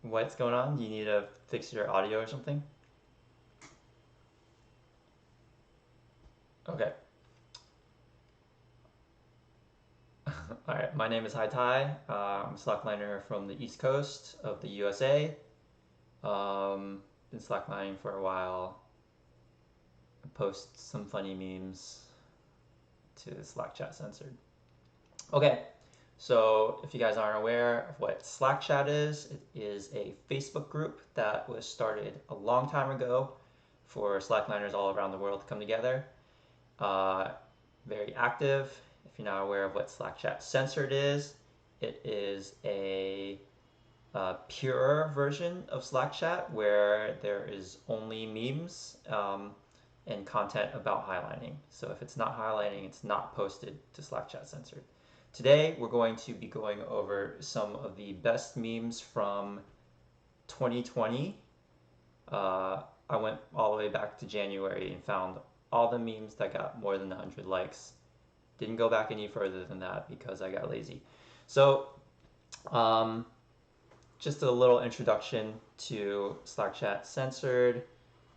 What's going on? Do you need to fix your audio or something? Okay. All right. My name is Hai Tai. I'm a slackliner from the East Coast of the USA. Been slacklining for a while. I post some funny memes to Slack chat censored. Okay. So if you guys aren't aware of what Slack chat is, it is a Facebook group that was started a long time ago for slackliners all around the world to come together. Uh, Very active. If you're not aware of what Slack Chat Censored is, it is a purer version of Slack Chat where there is only memes and content about highlining. So if it's not highlighting, it's not posted to Slack Chat Censored. Today, we're going to be going over some of the best memes from 2020. I went all the way back to January and found all the memes that got more than 100 likes. Didn't go back any further than that because I got lazy. So, um, just a little introduction to Slack Chat Censored.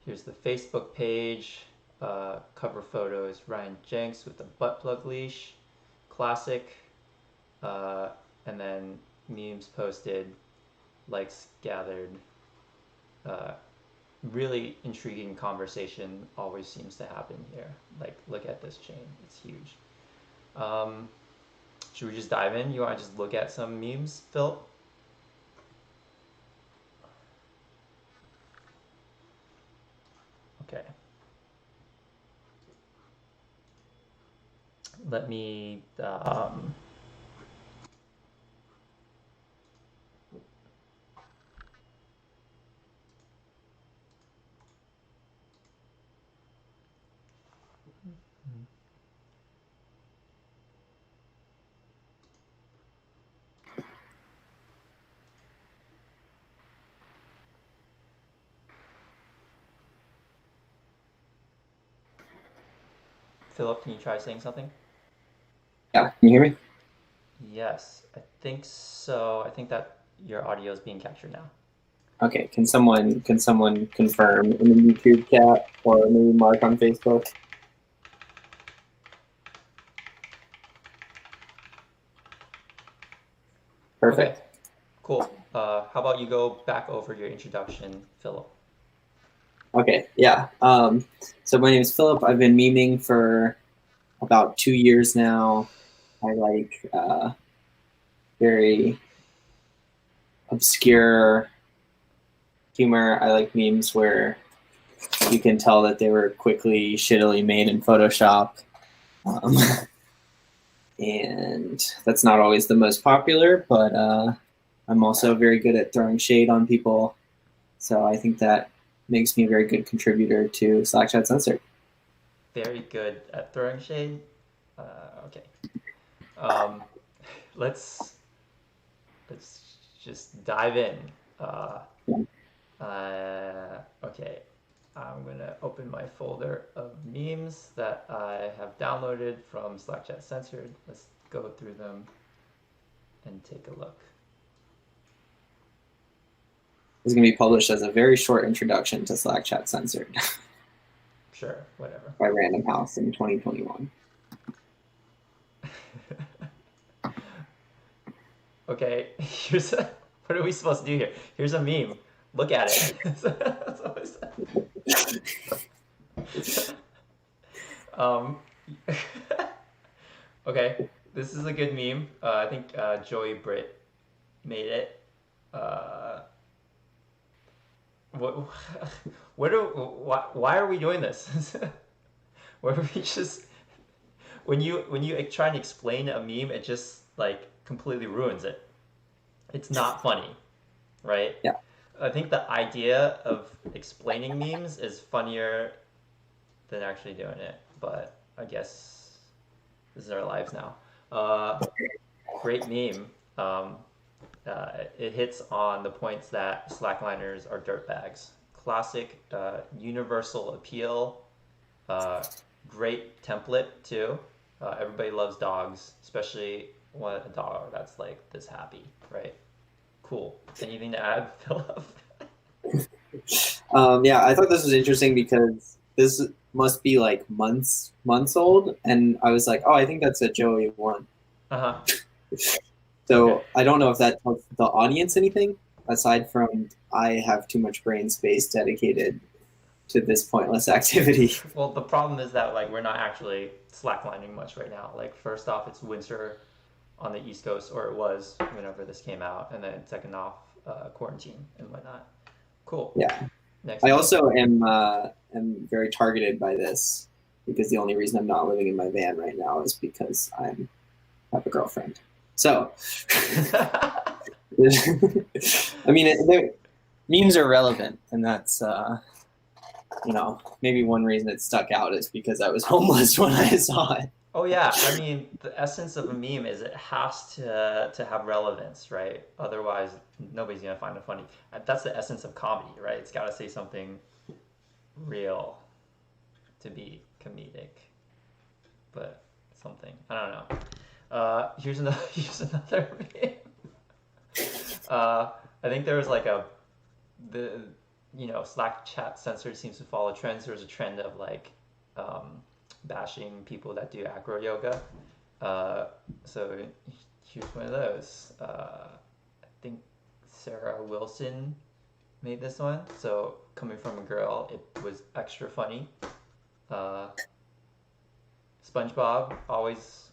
Here's the Facebook page. Cover photo is Ryan Jenks with the butt plug leash. Classic. Uh, and then memes posted, likes gathered. Uh, Really intriguing conversation always seems to happen here. Like, look at this chain. It's huge. Um, should we just dive in? You want to just look at some memes, Phil? Okay. Let me. Philip, can you try saying something? Yeah, can you hear me? Yes, I think so. I think that your audio is being captured now. Okay, can someone confirm in the YouTube chat or maybe Mark on Facebook? Okay, Perfect. cool. How about you go back over your introduction, Philip? Okay, yeah. So my name is Philip. I've been memeing for about 2 years now. I like very obscure humor. I like memes where you can tell that they were quickly, shittily made in Photoshop. Um, and that's not always the most popular, but I'm also very good at throwing shade on people. So I think that makes me a very good contributor to Slack Chat Censored. Very good at throwing shade. Okay. Um, let's let's just dive in. Uh, okay, I'm gonna open my folder of memes that I have downloaded from Slack Chat Censored. Let's go through them and take a look. It's going to be published as a very short introduction to Slack Chat Censored Sure, whatever. by Random House in 2021. Okay, what are we supposed to do here? Here's a meme. Look at it. That's always, um, okay, this is a good meme. I think Joey Britt made it. Uh, what, why are we doing this? Where we just when you try and explain a meme, it just like completely ruins it. It's not funny, right? Yeah. I think the idea of explaining memes is funnier than actually doing it, but I guess this is our lives now. Great meme. Um, it hits on the points that slackliners are dirtbags. Classic, universal appeal. Uh, Great template too. Everybody loves dogs, especially when a dog that's like this happy, right? Cool. Anything to add, Philip? Yeah, I thought this was interesting because this must be like months old, and I was like, oh, I think that's a Joey one. Uh-huh. Okay. So I don't know if that tells the audience anything aside from I have too much brain space dedicated to this pointless activity. Well, the problem is that like we're not actually slacklining much right now. Like first off, it's winter on the East Coast, or it was whenever this came out, and then second off, quarantine and whatnot. Cool. Yeah, Next I meme. also am very targeted by this because the only reason I'm not living in my van right now is because I have a girlfriend. So, I mean, memes are relevant, and that's maybe one reason it stuck out is because I was homeless when I saw it. Oh yeah, I mean the essence of a meme is it has to have relevance, right? Otherwise, nobody's gonna find it funny. That's the essence of comedy, right? It's got to say something real to be comedic, but something I don't know. Here's another here's another meme. I think there was like the Slack chat censored seems to follow trends. There's a trend of like um, bashing people that do acro yoga. Uh, so here's one of those. I think Sarah Wilson made this one. So coming from a girl, it was extra funny. Uh, SpongeBob always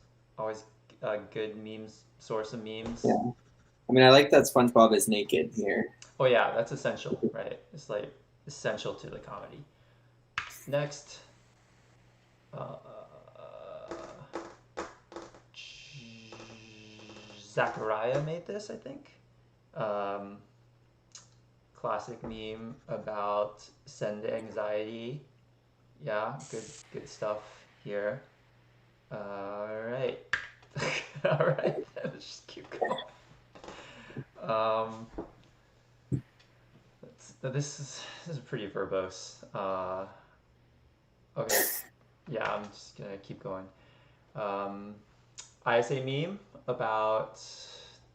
a good memes source of memes. Yeah, I mean, I like that SpongeBob is naked here. Oh yeah, that's essential, right? It's like essential to the comedy. Next, uh, Zachariah made this, I think. Um, Classic meme about send anxiety. Yeah, good stuff here. All right, all right. Let's just keep going. Um, this is pretty verbose. Okay, yeah, I'm just gonna keep going. Um, ISA meme about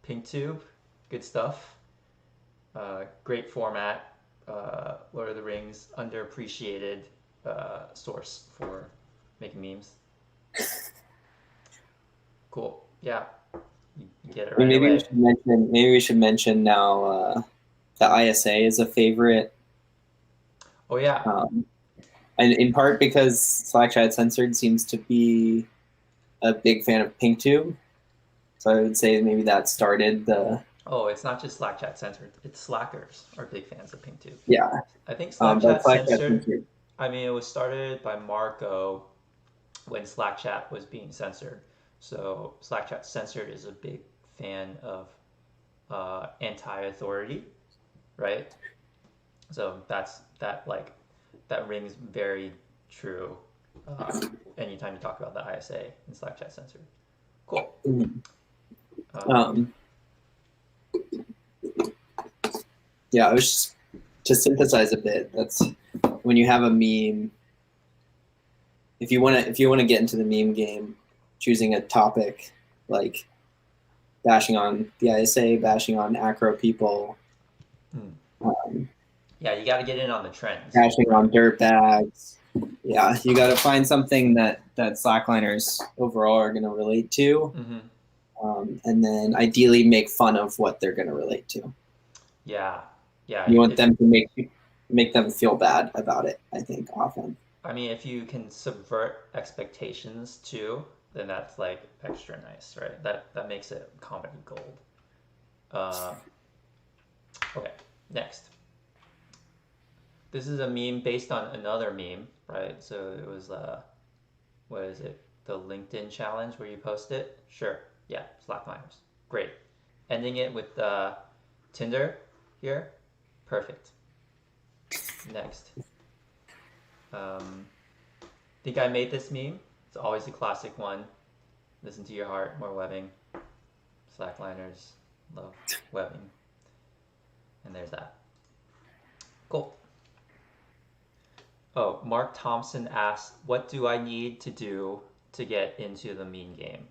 PinkTube. Good stuff. Great format. Lord of the Rings, underappreciated source for making memes. Cool. Yeah, you get it I mean, right away. maybe we should mention now the ISA is a favorite, Oh yeah. um, and in part because Slack Chat Censored seems to be a big fan of PinkTube. So I would say maybe that started the Oh, it's not just Slack Chat Censored. It's Slackers are big fans of PinkTube. yeah, I think Slack but Chat Slack Chat Censored. Censored. I mean, it was started by Marco when Slack Chat was being censored. So Slack Chat Censored is a big fan of anti-authority, right? So that rings very true. Anytime you talk about the ISA and Slack Chat Censored. Cool. Mhm. Um, Um, yeah, I was just to synthesize a bit. That's when you have a meme. If you wanna get into the meme game, choosing a topic like bashing on the ISA, bashing on acro people, hmm. um, Yeah, you got to get in on the trends, bashing right? on dirt bags. Yeah, you got to find something that slackliners overall are going to relate to, Mm-hmm. and then ideally make fun of what they're going to relate to. Yeah, yeah. You want If them to make them feel bad about it. I think often. I mean, if you can subvert expectations too, then that's like extra nice, right? That makes it comedy gold. Uh, okay, next. This is a meme based on another meme, right? So it was what is it? The LinkedIn challenge where you post it. Sure, yeah, Slackliners, great. Ending it with Tinder here, perfect. Next. Um, think I made this meme. It's always a classic one. Listen to your heart, more webbing. Slackliners love webbing. And there's that. Cool. Oh, Mark Thompson asked, what do I need to do to get into the meme game?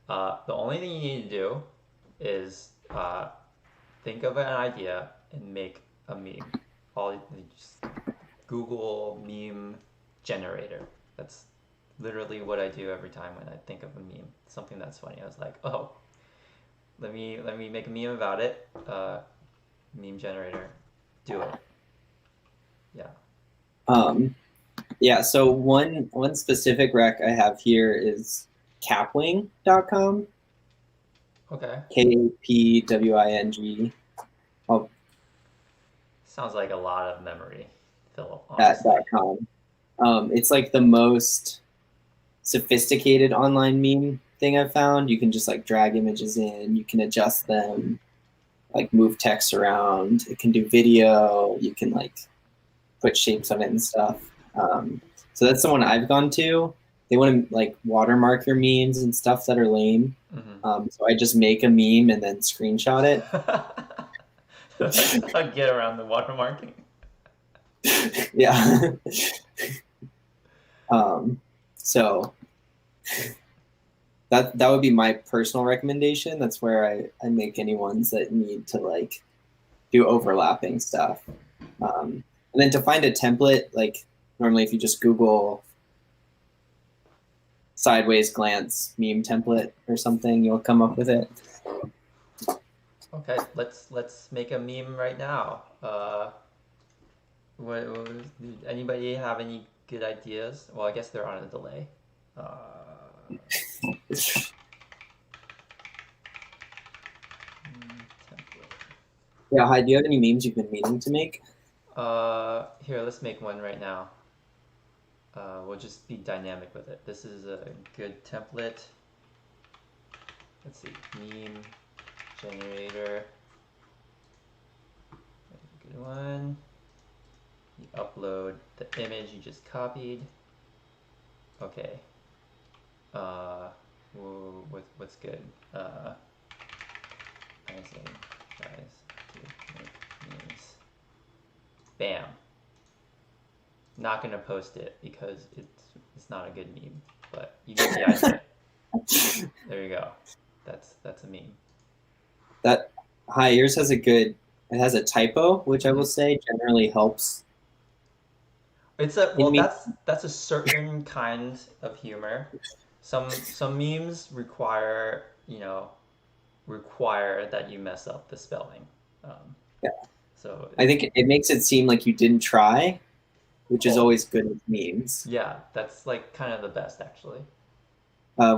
The only thing you need to do is think of an idea and make a meme. All you just Google meme generator. That's literally what I do every time when I think of a meme. Something that's funny. I was like, oh, let me make a meme about it. Meme generator, do it. Yeah. Um, yeah. So one specific rec I have here is capwing.com. Okay. Kapwing. Oh, Sounds like a lot of memory, Philip. that Honestly. .com. It's like the most sophisticated online meme thing I've found. You can just like drag images in, you can adjust them, like move text around. It can do video. You can like put shapes on it and stuff. So that's the one I've gone to. They want to like watermark your memes and stuff that are lame. Mm-hmm. So I just make a meme and then screenshot it. That's how I get around the watermarking. Yeah. So that would be my personal recommendation. That's where I make any ones that need to like do overlapping stuff. And then to find a template, like normally if you just Google sideways glance meme template or something, you'll come up with it. Okay, let's make a meme right now. Anybody have any good ideas? Well, I guess they're on a delay. Template. Yeah, hi, do you have any memes you've been meaning to make? Here, let's make one right now. We'll just be dynamic with it. This is a good template. Let's see, meme generator. Good one. You upload the image you just copied. Okay. What's good? I say, guys, to make memes. Bam. Not gonna post it because it's not a good meme, but you get the idea. There you go. That's a meme. That hi, yours has it has a typo, which I will Mm-hmm. say generally helps It's a in well, me. that's a certain kind of humor. Some memes require that you mess up the spelling. Um, Yeah. so I it's think it makes it seem like you didn't try, which is oh always good with memes. yeah, that's like kind of the best actually.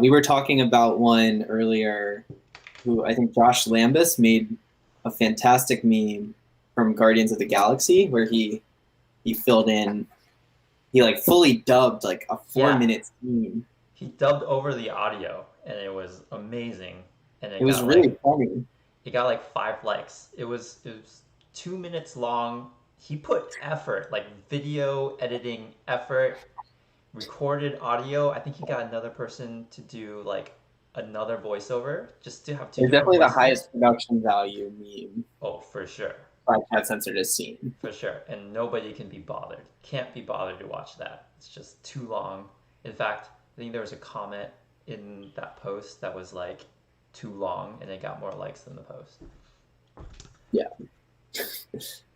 We were talking about one earlier who I think Josh Lambus made a fantastic meme from Guardians of the Galaxy where he filled in he like fully dubbed like a four Yeah, minute scene. he dubbed over the audio and it was amazing. And It was really funny. it got like 5 likes. It was 2 minutes long. He put effort, like video editing effort, recorded audio. I think he got another person to do like another voiceover just to have two It's different definitely the voices. highest production value meme Oh, for sure. Slackline Censored has seen. For sure. And nobody can be bothered. Can't be bothered to watch that. It's just too long. In fact, I think there was a comment in that post that was like too long and it got more likes than the post. Yeah.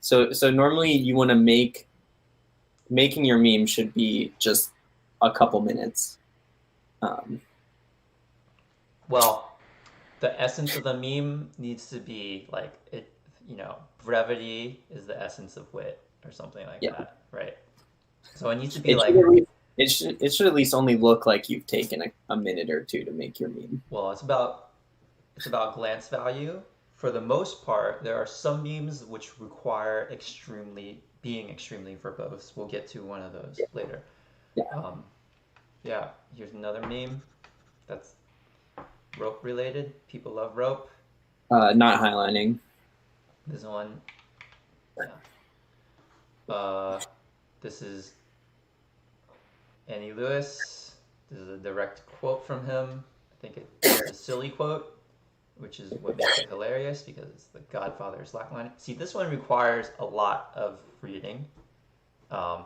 So normally you want to making your meme should be just a couple minutes. Um, Well, the essence of the meme needs to be like brevity is the essence of wit or something like yeah, that, right? So it needs to be it should like, at least it should at least only look like you've taken a minute or two to make your meme. well, it's about glance value. For the most part, there are some memes which require extremely verbose. We'll get to one of those later. Yeah. Yeah, here's another meme that's rope related. People love rope. Not highlining. This one, yeah. This is Annie Lewis. This is a direct quote from him. I think it's a silly quote, which is what makes it hilarious because it's the Godfather Slackline. See, this one requires a lot of reading, um,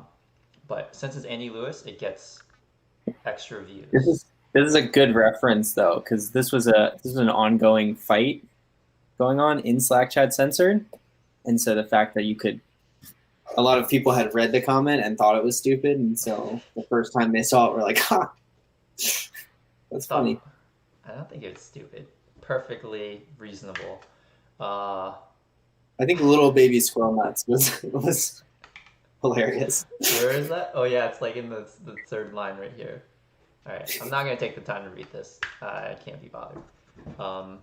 but since it's Annie Lewis, it gets extra views. This is a good reference though, because this was an ongoing fight going on in Slack chat censored. And so the fact that you could, a lot of people had read the comment and thought it was stupid. And so the first time they saw it, were like, ha, that's funny. Thought I don't think it's stupid. Perfectly reasonable. Uh, I think little baby squirrel nuts was hilarious. where is that? Oh yeah, it's like in the third line right here. All right, I'm not gonna take the time to read this. I can't be bothered. Um,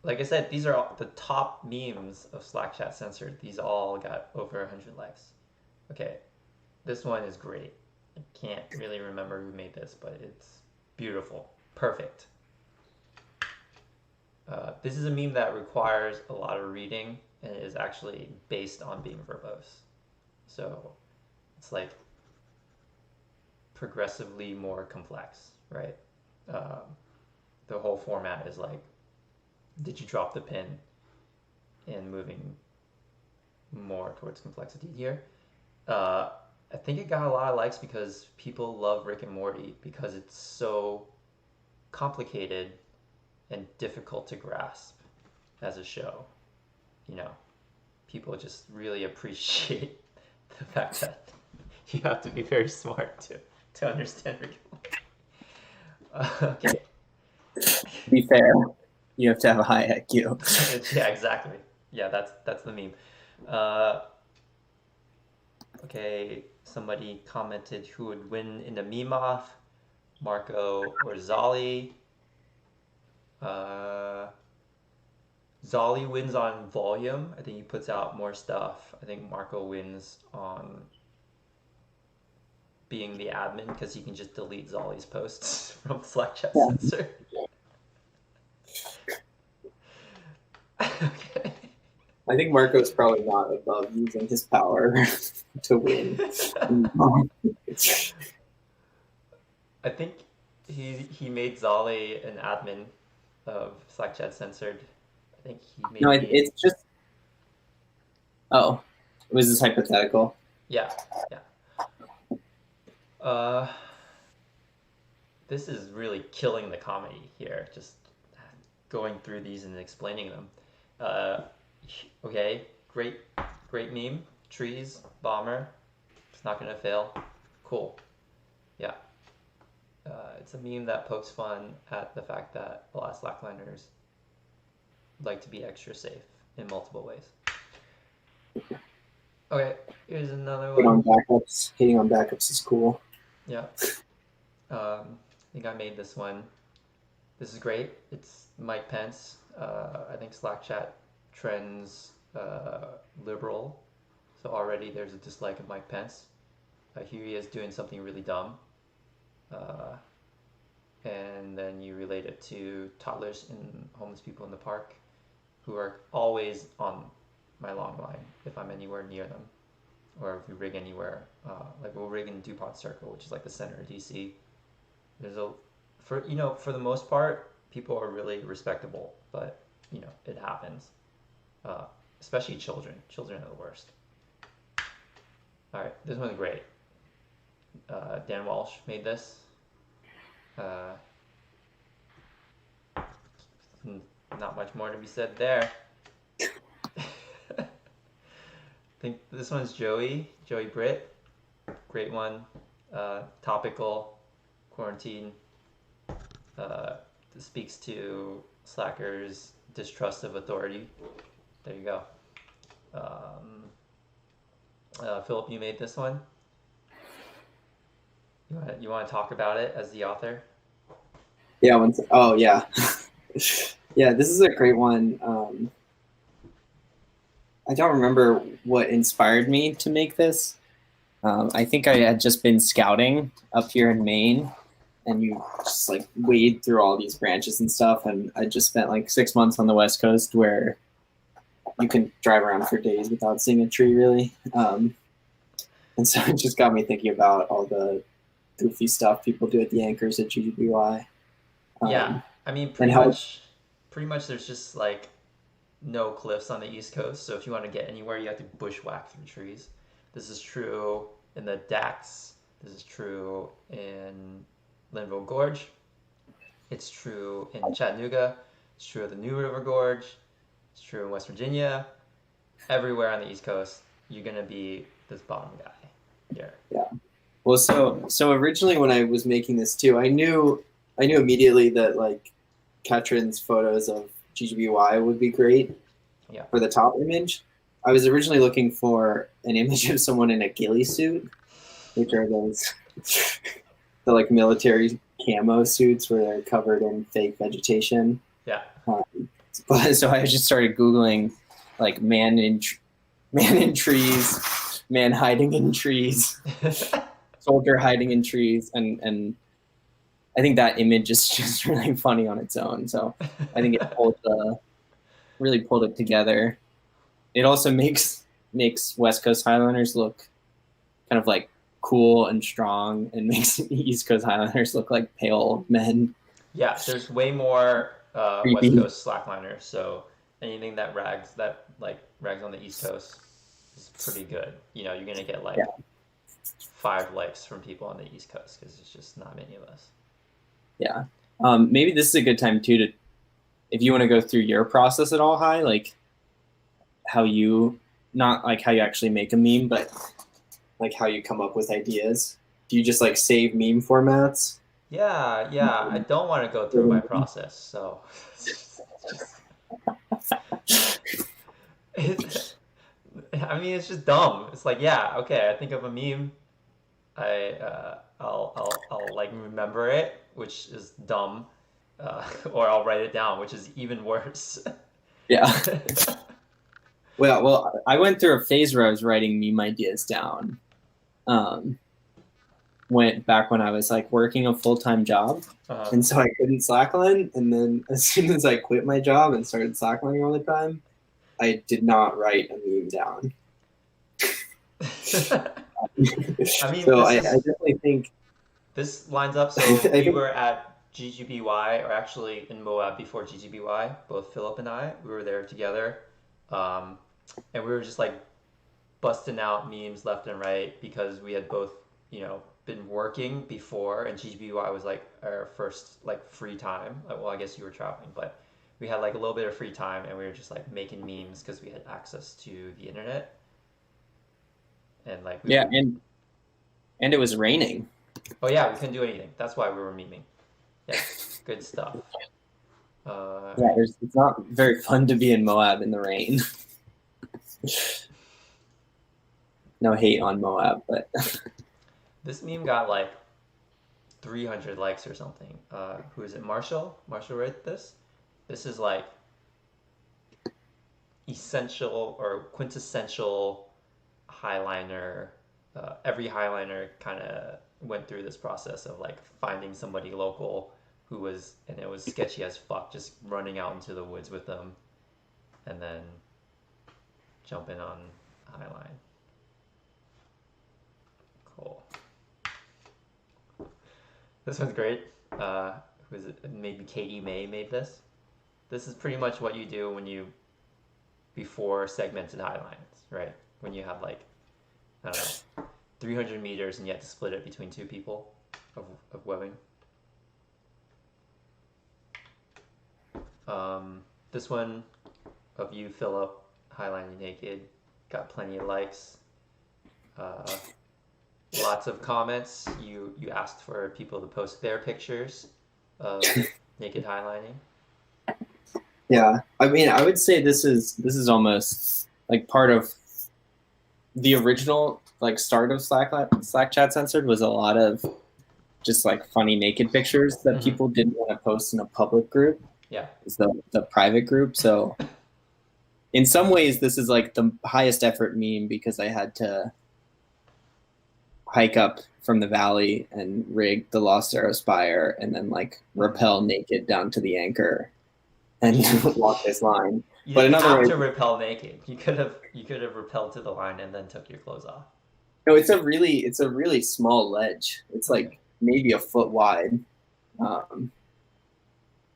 like I said, these are all the top memes of Slack Chat Censored. These all got over 100 likes. Okay, this one is great. I can't really remember who made this, but it's beautiful. Perfect. This is a meme that requires a lot of reading and is actually based on being verbose. So it's like progressively more complex, right? Um, the whole format is like, did you drop the pin? And moving more towards complexity here. I think it got a lot of likes because people love Rick and Morty because it's so complicated and difficult to grasp as a show. You know, people just really appreciate the fact that you have to be very smart to understand Rick and Morty. Okay. To be fair, you have to have a high IQ. Yeah, exactly. Yeah, that's the meme. Uh, okay, somebody commented who would win in the meme off, Marco or Zolly. Uh, Zolly wins on volume. I think he puts out more stuff. I think Marco wins on being the admin because he can just delete Zolly's posts from Slack chat Yeah. censor. Okay. I think Marco's probably not above using his power to win. I think he made Zolly an admin of Slack chat censored. I think he No, maybe it's just. Oh, was this hypothetical? yeah, yeah. Uh, this is really killing the comedy here. Just going through these and explaining them. Uh, okay, great meme. Trees, bomber. It's not gonna fail. Cool. Yeah. It's a meme that pokes fun at the fact that a lot of slackliners like to be extra safe in multiple ways. Okay, here's another Hitting on one. backups. Hitting on backups is cool. Yeah. I think I made this one. This is great. It's Mike Pence. I think Slack chat trends liberal. So already there's a dislike of Mike Pence. Here he is doing something really dumb. Uh, and then you relate it to toddlers and homeless people in the park who are always on my long line if I'm anywhere near them. Or if we rig anywhere. Like we'll rig in DuPont Circle, which is like the center of DC. There's a for the most part, people are really respectable, but it happens. Uh, Especially children. Children are the worst. All right, this one's great. Dan Walsh made this. Uh, Not much more to be said there. I think this one's Joey Britt. Great one. Topical, quarantine. Speaks to slackers' distrust of authority. There you go. Philip, you made this one. You want to talk about it as the author? Yeah. Oh, yeah. Yeah, this is a great one. I don't remember what inspired me to make this. I think I had just been scouting up here in Maine, and you just like wade through all these branches and stuff. And I just spent like 6 months on the West Coast where you can drive around for days without seeing a tree, really. And so it just got me thinking about all the goofy stuff people do at the anchors at GGBY. Yeah, I mean, And how pretty much, there's just like no cliffs on the East Coast. So if you want to get anywhere, you have to bushwhack through trees. This is true in the Dax. This is true in Linville Gorge. It's true in Chattanooga. It's true of the New River Gorge. It's true in West Virginia. Everywhere on the East Coast, you're gonna be this bottom guy here. Yeah. Well, so originally when I was making this too, I knew immediately that like Katrin's photos of GGBY would be great Yeah. for the top image. I was originally looking for an image of someone in a ghillie suit, which are those the like military camo suits where they're covered in fake vegetation. Yeah. But so I just started Googling like man in trees, man hiding in trees, soldier hiding in trees, and I think that image is just really funny on its own. So I think it really pulled it together. It also makes West Coast Highlanders look kind of like cool and strong, and makes East Coast Highlanders look like pale men. Yeah, there's way more West Creepy. Coast slackliners, so anything that rags on the East Coast is pretty good. You know, you're gonna get like Yeah. 5 likes from people on the East Coast because there's just not many of us. Yeah. Maybe this is a good time too to, if you want to go through your process at all, High, like how you, not like how you actually make a meme, but like how you come up with ideas. Do you just like save meme formats? Yeah, I don't want to go through my process, so it's, I mean, it's just dumb. It's like, yeah, okay, I think of a meme, I'll like remember it, which is dumb, or I'll write it down, which is even worse. Yeah. Well, I went through a phase where I was writing meme ideas down. Went back when I was like working a full-time job, and so I couldn't slackline. And then as soon as I quit my job and started slacklining all the time, I did not write a meme down. I mean, So I definitely think this lines up. So we were at GGBY, or actually in Moab before GGBY. Both Philip and I, we were there together, and we were just like busting out memes left and right because we had both, been working before, and GGBY was like our first like free time. Well, I guess you were traveling, but we had like a little bit of free time, and we were just like making memes because we had access to the internet, and like yeah, and it was raining. oh yeah, we couldn't do anything. That's why we were memeing. Yeah, good stuff. Yeah, it's not very fun to be in Moab in the rain. No hate on Moab, but this meme got like 300 likes or something. Who is it? Marshall? Marshall wrote this. This is like essential or quintessential highliner. Every highliner kind of went through this process of like finding somebody local who was, and it was sketchy as fuck, just running out into the woods with them and then jumping on highline. Cool. This one's great. Who is it? Maybe Katie May made this. This is pretty much what you do before segmented highlines, right? When you have like, I don't know, 300 meters and you have to split it between 2 people of webbing. This one of you, Philip, highlining naked, got plenty of likes. Lots of comments. You asked for people to post their pictures of naked highlining. Yeah, I mean, I would say this is almost like part of the original like start of Slack Chat Censored was a lot of just like funny naked pictures that people didn't want to post in a public group. Yeah, it's the private group. So in some ways, this is like the highest effort meme because I had to hike up from the valley and rig the Lost Arrow Spire and then like rappel naked down to the anchor and walk this line. You but didn't another have way, to rappel naked. You could have rappelled to the line and then took your clothes off. no, it's a really small ledge. It's like maybe a foot wide.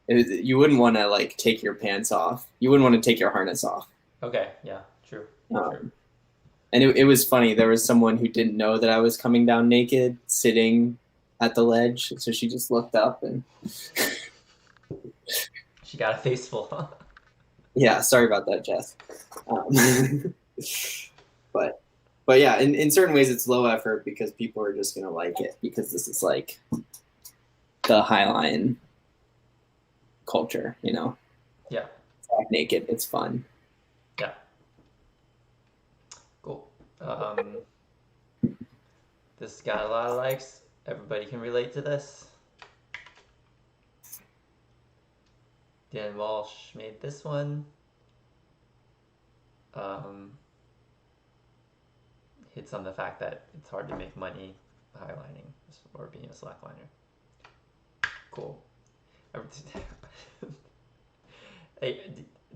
You wouldn't want to like take your pants off. You wouldn't want to take your harness off. Okay, yeah, true. True. And it was funny. There was someone who didn't know that I was coming down naked, sitting at the ledge. So she just looked up and She got a face full. Yeah, sorry about that, Jess. Um, but yeah, in certain ways it's low effort because people are just gonna like it because this is like the highline culture, you know. Yeah. It's like naked, it's fun. Yeah. Cool. Um, this got a lot of likes. Everybody can relate to this. Dan Walsh made this one. Um, hits on the fact that it's hard to make money highlining or being a slackliner. Cool. Hey,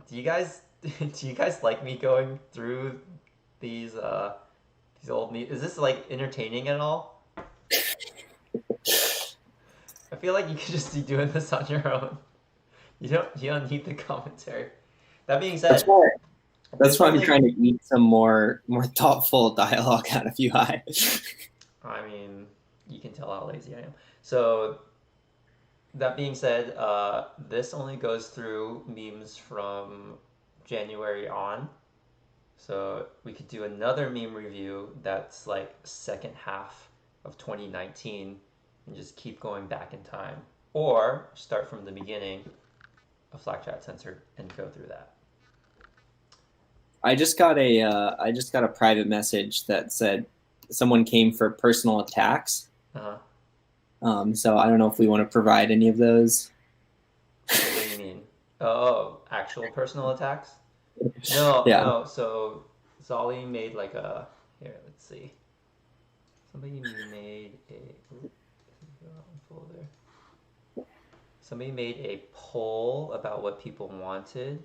do you guys do you guys like me going through these old memes? Is this like entertaining at all? I feel like you could just be doing this on your own. You don't need the commentary. That being That's said, why that's this why I'm only trying to eat some more thoughtful dialogue out of you, High. I mean, you can tell how lazy I am. So that being said, this only goes through memes from January on. So we could do another meme review that's like second half of 2019 and just keep going back in time. Or start from the beginning of Slack Chat Censored and go through that. I just got a private message that said someone came for personal attacks. Uh-huh. So I don't know if we want to provide any of those. What do you mean? Oh, actual personal attacks? No, Yeah. no. So Zolly made like a here. Let's see. Somebody made a folder. Somebody made a poll about what people wanted.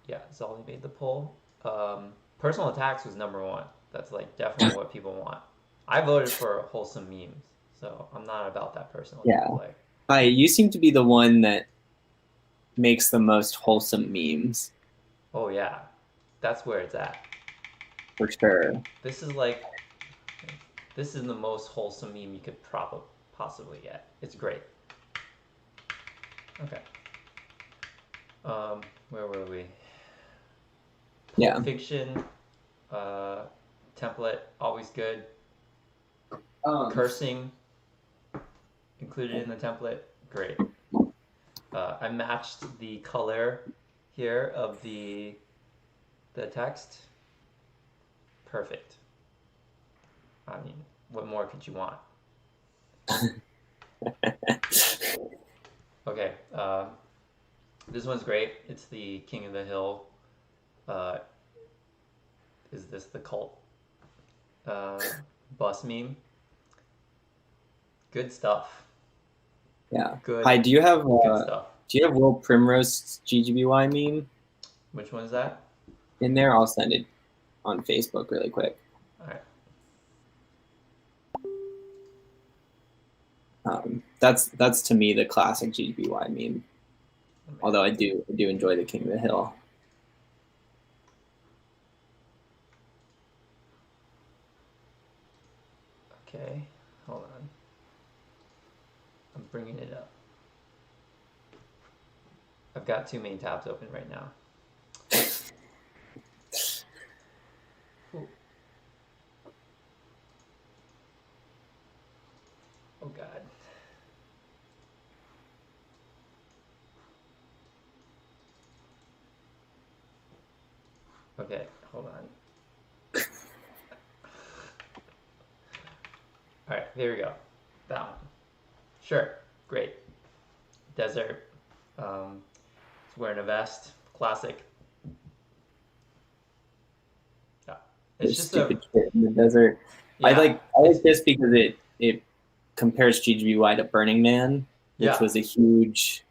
Yeah, Zolly made the poll. Personal attacks was number one. That's like definitely what people want. I voted for wholesome memes, so I'm not about that personal Yeah. attack play. Hi, you seem to be the one that makes the most wholesome memes, Oh yeah, that's where it's at. for sure. This is like this is the most wholesome meme you could probably possibly get. It's great. Okay. Where were we? Pulp Yeah. Fiction, uh, template, always good. Um, Cursing included in the template, great. I matched the color here of the text, perfect. I mean, what more could you want? Okay, this one's great. It's the King of the Hill. Uh, is this the cult uh, bus meme? Good stuff. yeah. Good, Hi, good stuff. do you have Will Primrose GGBY meme Which one is that? in there? I'll send it on Facebook really quick. All right. That's to me the classic GGBY meme. Although I do enjoy the King of the Hill. Okay, hold on. I'm bringing it up. I've got too many tabs open right now. Ooh. Oh God. Okay, hold on. All right, there we go. That one. Sure, great. Desert. He's wearing a vest. Classic. Yeah. It's just stupid shit in the desert. yeah. I like this because it compares GGBY to Burning Man, which Yeah. was a huge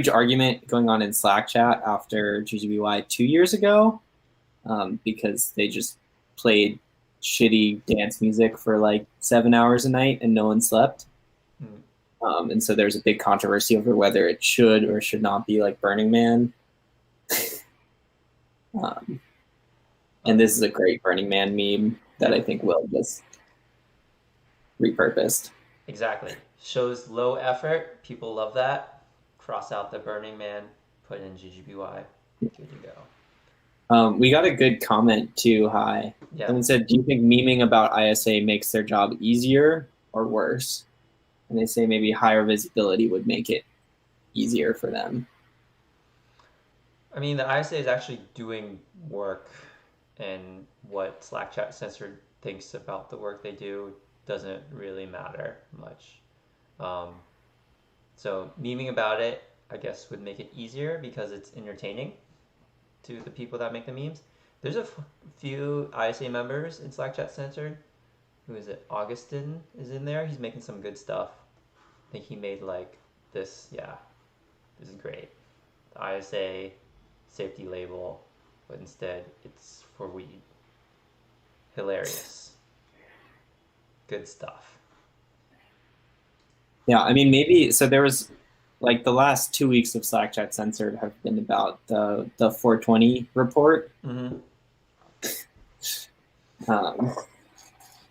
argument going on in Slack chat after GGBY 2 years ago, because they just played shitty dance music for like 7 hours a night and no one slept. Mm. And so there's a big controversy over whether it should or should not be like Burning Man. And this is a great Burning Man meme that I think Will just repurposed. Exactly. Shows low effort. People love that. Cross out the Burning Man. Put in GGBY. Good to go. We got a good comment too, Hi. Yeah. Someone said, do you think memeing about ISA makes their job easier or worse? And they say maybe higher visibility would make it easier for them. I mean, the ISA is actually doing work, and what Slack Chat Censored thinks about the work they do doesn't really matter much. Um, so memeing about it, I guess, would make it easier because it's entertaining to the people that make the memes. There's a few ISA members in Slack Chat Censored. Who is it? Augustin is in there. He's making some good stuff. I think he made like this. Yeah, this is great. The ISA safety label, but instead it's for weed. Hilarious. Good stuff. Yeah, I mean, maybe, so there was, like, the last 2 weeks of Slack Chat Censored have been about the 420 report. Mm-hmm.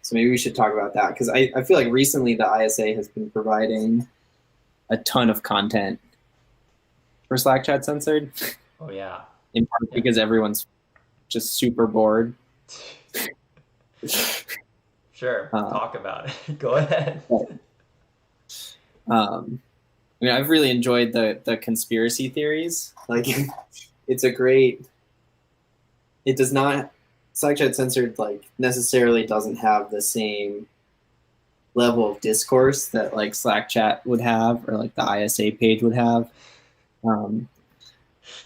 So maybe we should talk about that, because I feel like recently the ISA has been providing a ton of content for Slack Chat Censored, Oh yeah. in part Yeah. because everyone's just super bored. Sure. Talk about it. Go ahead. I mean, I've really enjoyed the conspiracy theories. Like, it's a great. It does not. Slack Chat Censored like necessarily doesn't have the same level of discourse that like Slack Chat would have or like the ISA page would have.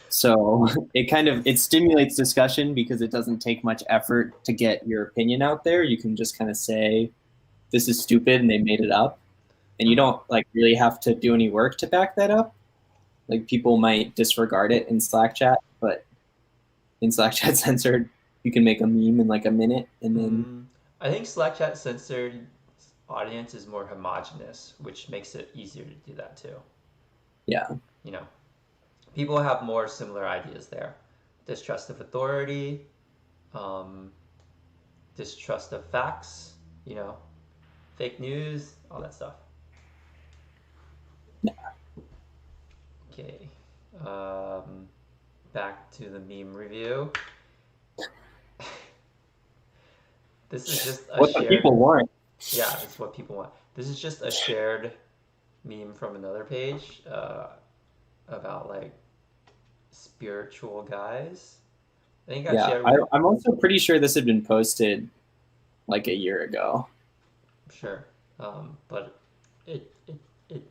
So it stimulates discussion because it doesn't take much effort to get your opinion out there. You can just kind of say, "This is stupid," and they made it up, and you don't like really have to do any work to back that up. Like people might disregard it in Slack Chat, but in Slack Chat Censored, you can make a meme in like a minute, and then I think Slack Chat Censored audience is more homogenous, which makes it easier to do that too. yeah, You know, people have more similar ideas there. Distrust of authority, um, distrust of facts, fake news, all that stuff. yeah. Okay. Back to the meme review. This is just a What the people want. Yeah, it's what people want. This is just a shared meme from another page about like spiritual guys. I think I Yeah, shared with. I'm also pretty sure this had been posted like a year ago. Sure, but it, it it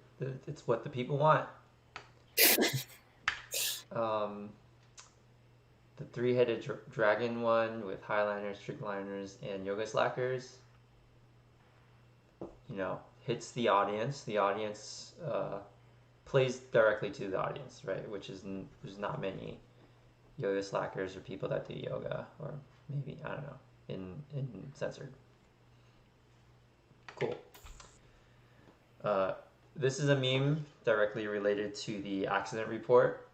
it's what the people want. Um, the three-headed dragon one with highliners, streakliners, and yoga slackers. Hits the audience. The audience plays directly to the audience, right? Which is there's not many yoga slackers or people that do yoga, or maybe I don't know in censored. Cool. This is a meme directly related to the accident report.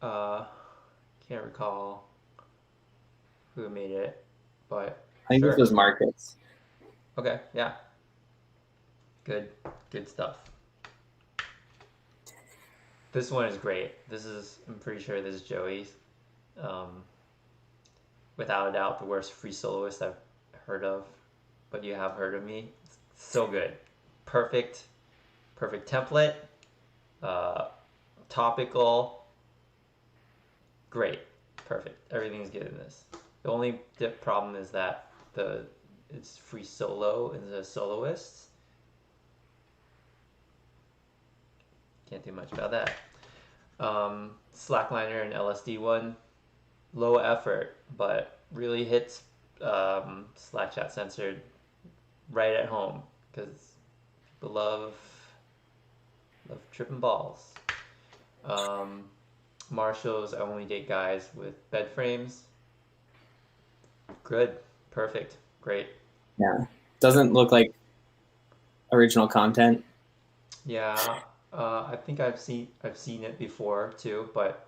Can't recall who made it, but I think sure. this was Marcus. Okay, yeah. Good stuff. This one is great. I'm pretty sure this is Joey's. Without a doubt, the worst free soloist I've heard of, but you have heard of me. It's so good. Perfect template. Topical. Great. Perfect. Everything's good in this. The only problem is that it's free solo and the soloists. Can't do much about that. Slackliner and LSD one, low effort, but really hits Slack Chat Censored right at home because people love tripping balls. Marshall's I only date guys with bed frames. Good, perfect, great. Yeah, doesn't look like original content. Yeah, I think I've seen it before too, but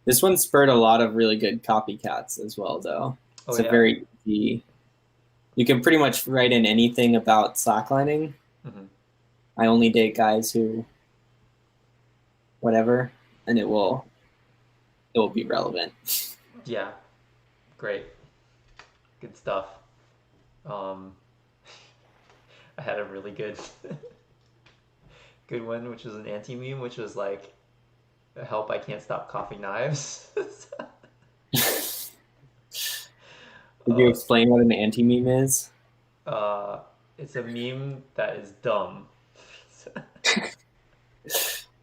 This one spurred a lot of really good copycats as well, though. It's a very easy. You can pretty much write in anything about slacklining, Mm-hmm. I only date guys who whatever, and it will be relevant. Yeah, great, good stuff. Um, I had a really good good one, which was an anti meme, which was like, "Help! I can't stop coughing knives." Did you uh, explain what an anti-meme is? uh, it's a meme that is dumb.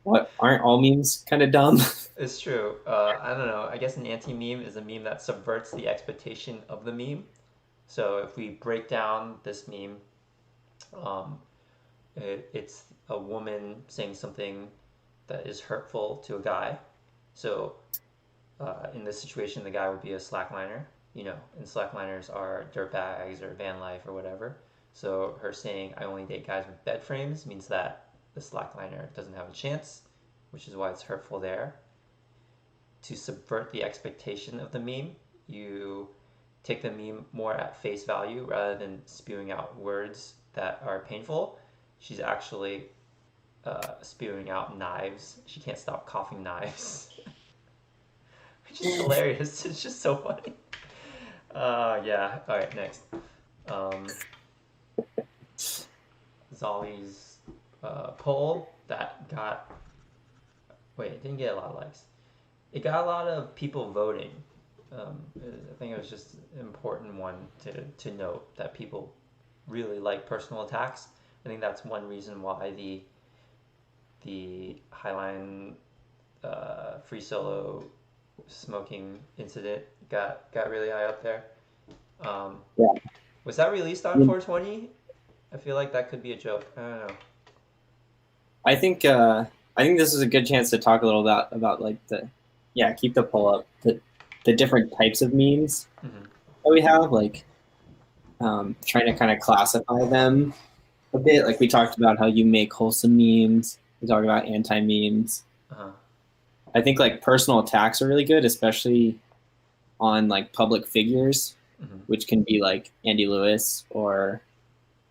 What, aren't all memes kind of dumb? It's true. I don't know. I guess an anti meme is a meme that subverts the expectation of the meme. So if we break down this meme, um, it's a woman saying something that is hurtful to a guy. So in this situation, the guy would be a slackliner, and slackliners are dirtbags or van life or whatever. So her saying, "I only date guys with bed frames" means that the slackliner doesn't have a chance, which is why it's hurtful there. To subvert the expectation of the meme, you take the meme more at face value rather than spewing out words that are painful. She's actually spewing out knives. She can't stop coughing knives, which is hilarious. It's just so funny. Yeah. All right, next. Um, Zolly's poll that got. Wait, it didn't get a lot of likes. It got a lot of people voting. I think it was just an important one to note that people really like personal attacks. I think that's one reason why the Highline free solo smoking incident got really high up there. Um, Yeah. was that released on 420? I feel like that could be a joke. I don't know. I think this is a good chance to talk a little about like keep the poll up, the different types of memes Mm-hmm. that we have, like trying to kind of classify them a bit. Like we talked about how you make wholesome memes. We talked about anti memes. Uh-huh. I think like personal attacks are really good, especially on like public figures, Mm-hmm. which can be like Andy Lewis or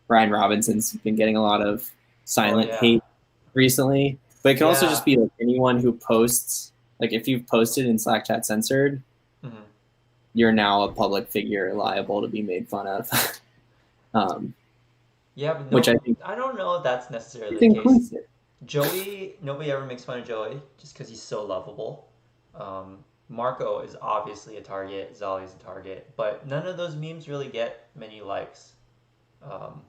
Brian Robinson's been getting a lot of Oh silent yeah, hate recently. But it can also yeah. just be like anyone who posts, like if you've posted in Slack Chat Censored, Mm-hmm. you're now a public figure liable to be made fun of. um, Yeah, but which I no, think I don't know if that's is necessarily the case. inclusive. Joey, nobody ever makes fun of Joey just because he's so lovable. Marco is obviously a target. Zolly's a target, but none of those memes really get many likes. Um,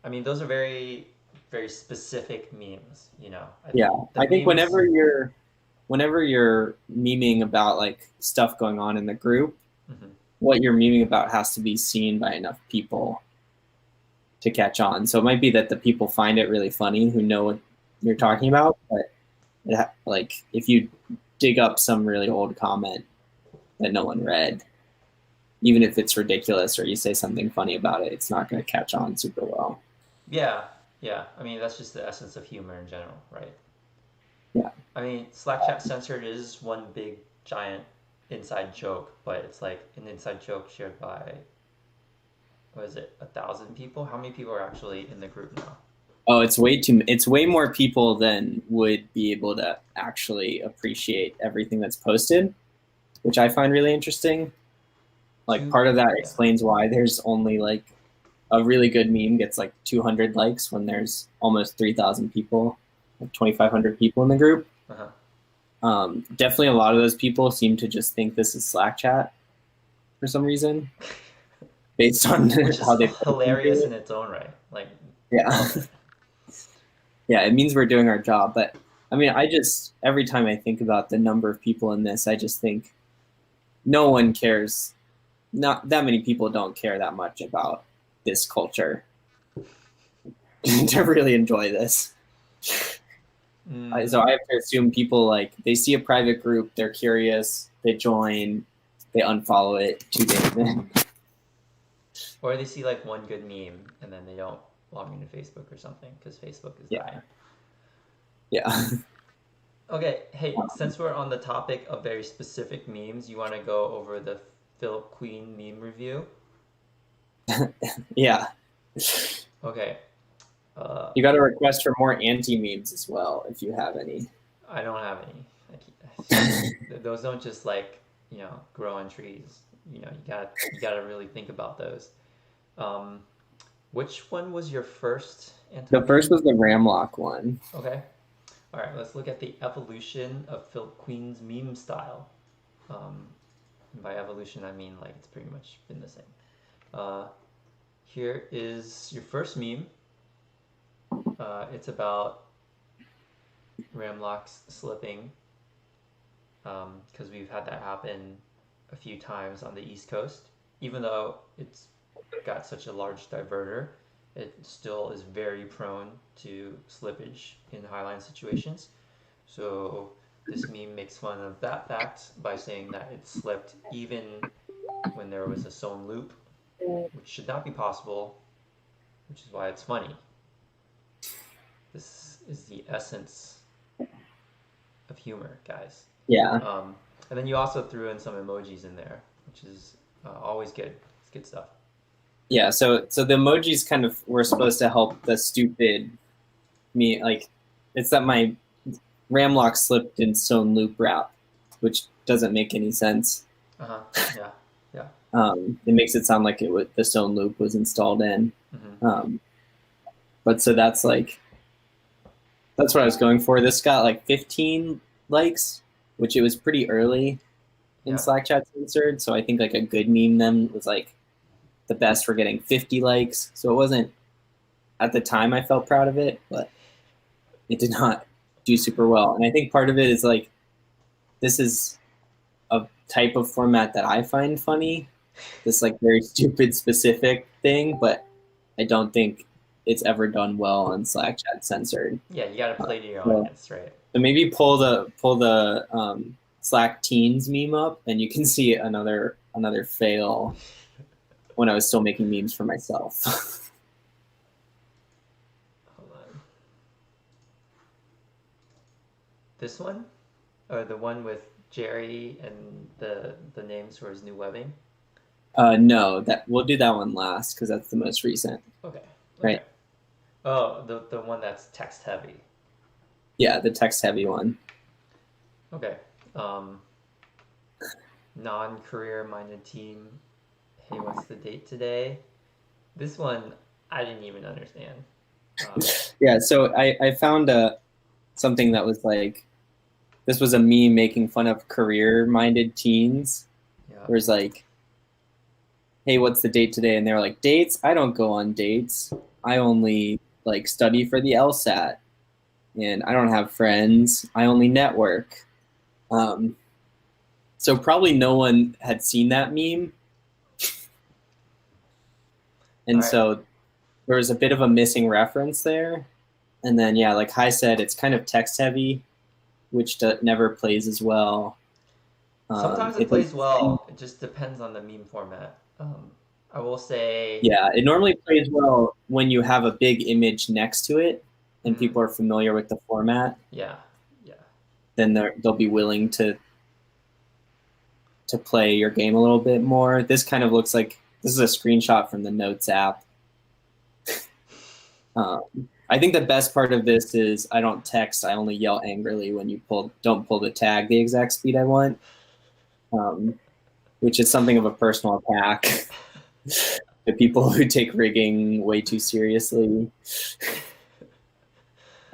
I mean, those are very, very specific memes. I Yeah, think the I think memes. whenever you're memeing about like stuff going on in the group, Mhm. what you're memeing about has to be seen by enough people to catch on. So it might be that the people find it really funny who know what you're Mhm. talking about, but like if you dig up some really old comment that no one read, even if it's ridiculous or you say something funny about it, it's not going to catch on super well. Yeah, yeah. I mean, that's just the essence of humor in general, right? Yeah, I mean, Slack chat censored is one big giant inside joke, but it's like an inside joke shared by, what is it, 1,000 people? How many people are actually in the group now? oh, it's way more people than would be able to actually appreciate everything that's posted, which I find really interesting. Like Two, part of that yeah. explains why there's only like a really good meme gets like 200 likes when there's almost 3,000 people, like 2,500 people in the group. Uh-huh. Definitely a lot of those people seem to just think this is Slack chat for some reason, based on Which how is they post into hilarious it. in its own right. Like, Yeah. love it. Yeah, it means we're doing our job. But I mean, every time I think about the number of people in this, I just think no one cares. Not that many people don't care that much about this culture to really enjoy this. So Mm. I have to assume people like they see a private group, they're curious, they join, they unfollow it 2 days in. Or they see like one good meme and then they don't log into Facebook or something because Facebook is Yeah, dying. yeah, Okay, hey, since we're on the topic of very specific memes, you want to go over the Philip Queen meme review? yeah. Okay, Uh, You got to request for more anti-memes as well if you have any. I don't have any. Those don't just like grow on trees. You gotta really think about those. Um, which one was your first The first anti-meme? was the Ramlock one. Okay. All right. Let's look at the evolution of Phil Queen's meme style. Um, by evolution, I mean like it's pretty much been the same. Uh, Here is your first meme. It's about Ramlocks slipping because we've had that happen a few times on the East Coast. Even though it's got such a large diverter, it still is very prone to slippage in highline situations. So this meme makes fun of that fact by saying that it slipped even when there was a sewn loop, which should not be possible, which is why it's funny. This is the essence of humor, guys. Yeah. Um, and then you also threw in some emojis in there, which is always good. It's good stuff. Yeah, so the emojis kind of were supposed to help the stupid me, like it's that my Ramlock slipped in stone loop route, which doesn't make any sense. Uh huh. Yeah. Yeah. It makes it sound like the stone loop was installed in. Mm-hmm. Um, but so that's what I was going for. This got like 15 likes, which it was pretty early in Yeah. Slack chat censored. So I think like a good meme then was like the best for getting 50 likes. So it wasn't at the time I felt proud of it, but it did not do super well. And I think part of it is like this is a type of format that I find funny. This like very stupid specific thing, but I don't think it's ever done well on Slack chat censored. Yeah. You got to play to your So, audience, right? so maybe pull the Slack teens meme up, and you can see another fail when I was still making memes for myself. Hold on. This one, or the one with Jerry and the names for his new webbing. No, that we'll do that one last because that's the most recent, Okay. Okay. right? Oh, the one that's text heavy. Yeah, the text heavy one. Okay. Um, Non-career minded team. Hey, what's the date today? This one I didn't even understand. Yeah, so I found something that was like this was a meme making fun of career-minded teens. Yeah. Where it's like, hey, what's the date today? And they're like, dates? I don't go on dates. I only like study for the LSAT, and I don't have friends. I only network. Um, so probably no one had seen that meme, All and right. so there was a bit of a missing reference there. And then yeah, like Hai said, it's kind of text heavy, which never plays as well. Sometimes it It plays doesn't. well. It just depends on the meme format. I will say, Yeah, it normally plays well when you have a big image next to it and mm, people are familiar with the format. yeah, yeah. Then they'll be willing to play your game a little bit more. This kind of looks like this is a screenshot from the Notes app. I think the best part of this is I don't text. I only yell angrily when you don't pull the tag the exact speed I want, which is something of a personal attack to people who take rigging way too seriously.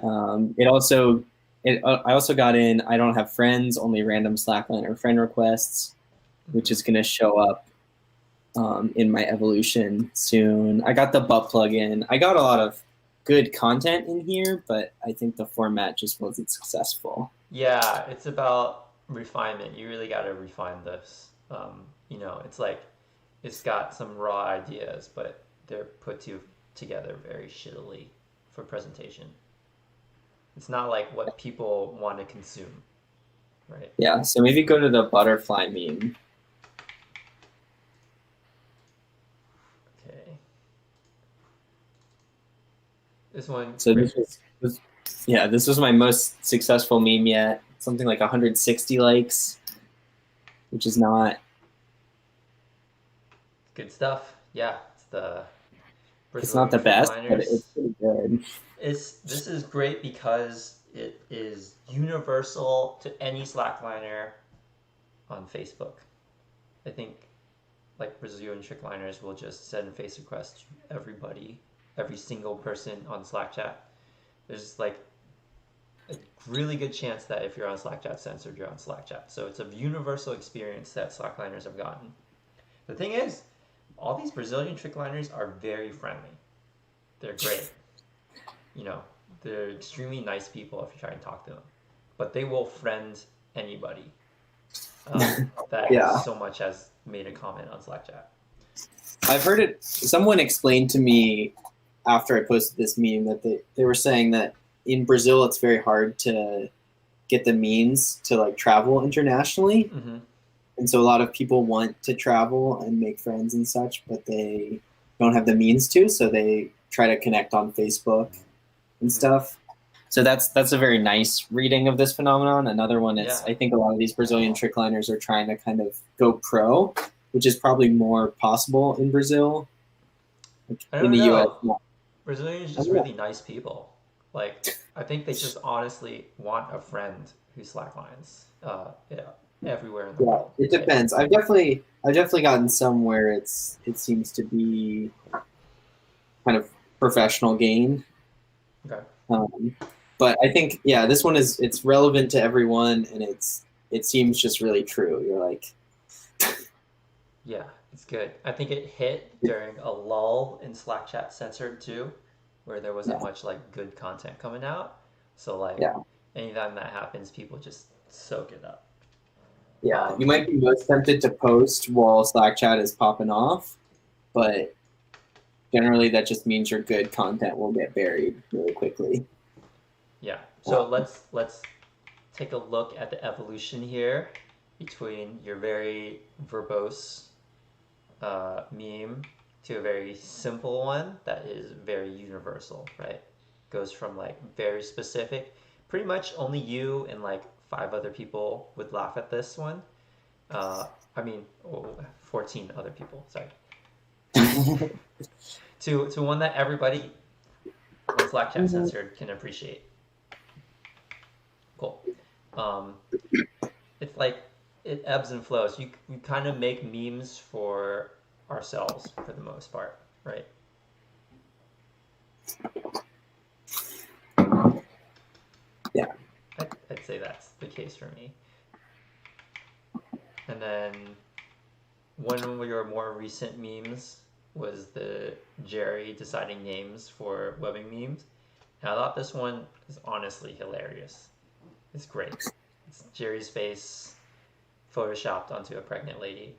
It also, I also got in. I don't have friends, only random Slackline or friend requests, which Mhm. is going to show up in my evolution soon. I got the butt plugin. I got a lot of good content in here, but I think the format just wasn't successful. Yeah, it's about refinement. You really got to refine this. It's like it's got some raw ideas, but they're together very shittily for presentation. It's not like what people want to consume, right? Yeah, so maybe go to the butterfly meme. Okay. This one, So this was my most successful meme yet. Something like 160 likes, which is not. good stuff. Yeah, it's the It's not Brazilian the trick best, but it's liners. pretty good. This is great because it is universal to any Slackliner on Facebook. I think like Brazilian trick liners will just send face requests to everybody, every single person on Slack chat. There's like a really good chance that if you're on Slack chat censored, you're on Slack chat. So it's a universal experience that Slackliners have gotten. The thing is, all these Brazilian trick liners are very friendly. They're great. You know, they're extremely nice people if you try and talk to them. But they will friend anybody that Yeah, so much as made a comment on Slack chat. I've heard it. Someone explained to me after I posted this meme that they were saying that in Brazil it's very hard to get the means to like travel internationally, Mm-hmm. and so a lot of people want to travel and make friends and such, but they don't have the means to, so they try to connect on Facebook and Mm-hmm. stuff. So that's a very nice reading of this phenomenon. Another one is Yeah. I think a lot of these Brazilian trick liners are trying to kind of go pro, which is probably more possible in Brazil. Like I in don't the U.S., know. Brazilians I just don't know. really nice people. Like I think they just honestly want a friend who slacklines. Yeah, everywhere in the Yeah, world, it right? depends. I've definitely gotten some where it seems to be kind of professional gain. Okay. Um, but I think yeah, this one is it's relevant to everyone, and it seems just really true. You're like, Yeah, it's good. I think it hit during a lull in Slack chat censored too, where there wasn't yeah, much like good content coming out. So like yeah, anytime that happens, people just soak it up. yeah. You Um, might be most tempted to post while Slack chat is popping off, but generally that just means your good content will get buried really quickly. yeah. So Um, let's take a look at the evolution here between your very verbose meme to a very simple one that is very universal, right? Goes from like very specific, pretty much only you and like five other people would laugh at this one. Uh, I mean, 14 other people, sorry. To one that everybody on Slack Chat Censored can appreciate. Cool. Um, it's like it ebbs and flows. You kind of make memes for ourselves for the most part, right? yeah, I'd say that's the case for me. And then one of your more recent memes was the Jerry deciding names for webbing memes. And I thought this one is honestly hilarious. It's great. It's Jerry's face photoshopped onto a pregnant lady.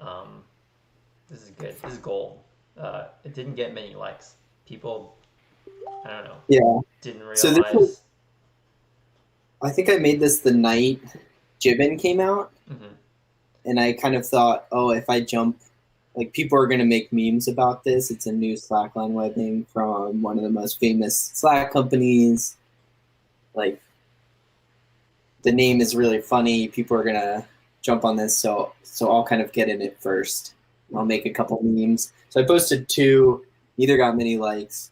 Um, this is good. This is gold. It didn't get many likes. People, I don't know, yeah. didn't So this was, realize. I think I made this the night Jibbin came out, Mm-hmm. and I kind of thought, oh, if I jump, like people are going to make memes about this. It's a new Slackline webbing from one of the most famous Slack companies. Like the name is really funny. People are going to jump on this, so I'll kind of get in it first. I'll make a couple memes. So I posted two. Neither got many likes.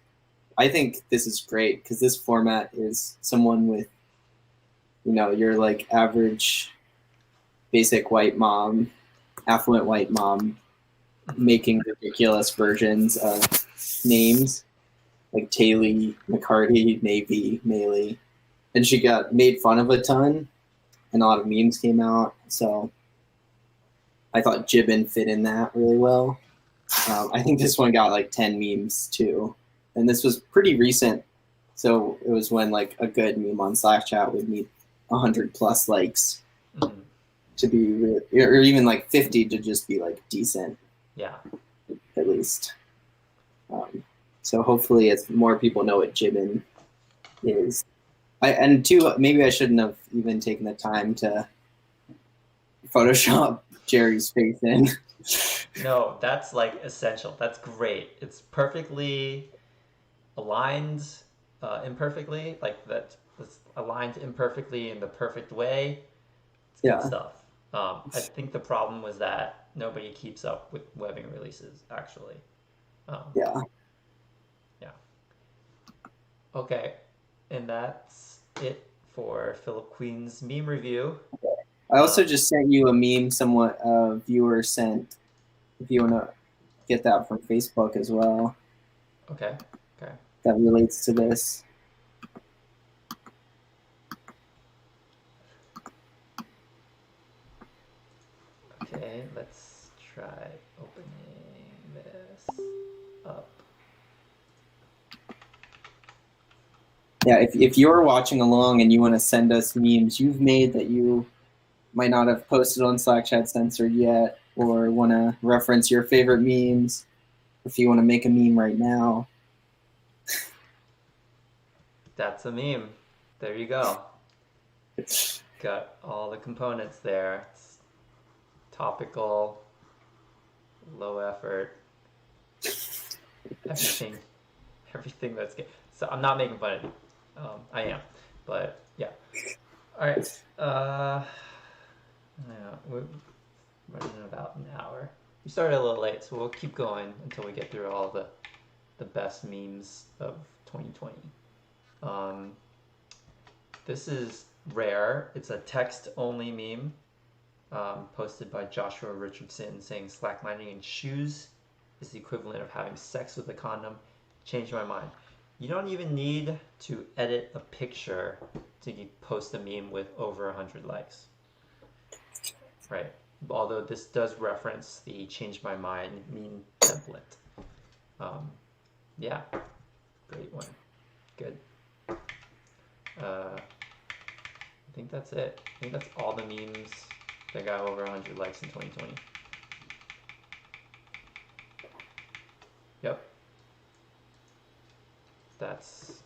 I think this is great because this format is someone with, your like average, basic white mom, affluent white mom Mm-hmm. making ridiculous versions of names like Taylor, McCarty, Navy, Maley. And she got made fun of a ton, and a lot of memes came out. So I thought Jibbin fit in that really well. I think this one got like 10 memes too. And this was pretty recent. So it was when like a good meme on Slack chat would need 100 plus likes Mm-hmm. to be, or even like 50 to just be like decent, Yeah. at least. Um, so hopefully, as more people know what Jibbin is, and two, maybe I shouldn't have even taken the time to Photoshop Jerry's face in. No, that's like essential. That's great. It's perfectly aligned, imperfectly. Like that. It's aligned imperfectly in the perfect way. It's good Yeah, stuff. I think the problem was that nobody keeps up with webbing releases. Actually, um, yeah. Okay, and that's it for Philip Queen's meme review. I also Um, just sent you a meme somewhat viewer sent. If you want to get that from Facebook as well, okay, okay, that relates to this. okay. Let's try opening this up. Yeah, if you're watching along and you want to send us memes you've made that you might not have posted on Slack Chat Censored yet, or want to reference your favorite memes, if you want to make a meme right now. That's a meme. There you go. Got all the components there. It's topical, low effort, everything, everything that's good. So I'm not making fun of you. I am, but yeah. All right. Yeah, we're running in about an hour. We started a little late, so we'll keep going until we get through all the best memes of 2020. Um, this is rare. It's a text-only meme posted by Joshua Richardson saying slacklining in shoes is the equivalent of having sex with a condom. Changed my mind. You don't even need to edit a picture to post a meme with over 100 likes, right? Although this does reference the change my mind meme template. Um, yeah, great one. Good. I think that's it. I think that's all the memes that got over 100 likes in 2020. Yep, that's